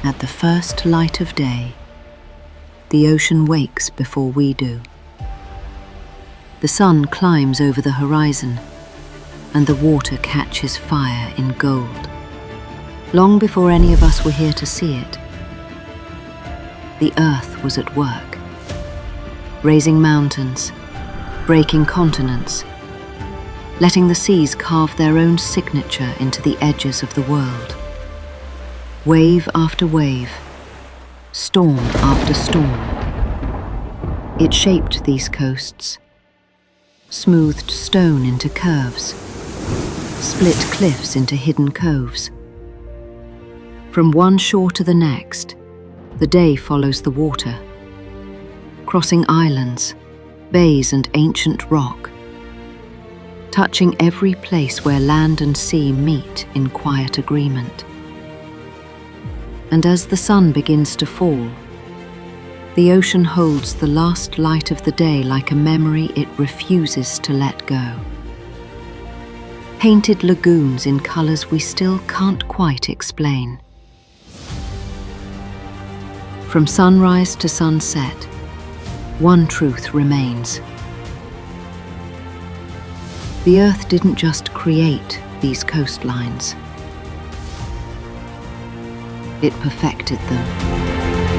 At the first light of day, the ocean wakes before we do. The sun climbs over the horizon, and the water catches fire in gold. Long before any of us were here to see it, the earth was at work, raising mountains, breaking continents, letting the seas carve their own signature into the edges of the world. Wave after wave, storm after storm, it shaped these coasts, smoothed stone into curves, split cliffs into hidden coves. From one shore to the next, the day follows the water, crossing islands, bays and ancient rock, touching every place where land and sea meet in quiet agreement. And as the sun begins to fall, the ocean holds the last light of the day like a memory it refuses to let go. Painted lagoons in colors we still can't quite explain. From sunrise to sunset, one truth remains. The earth didn't just create these coastlines. It perfected them.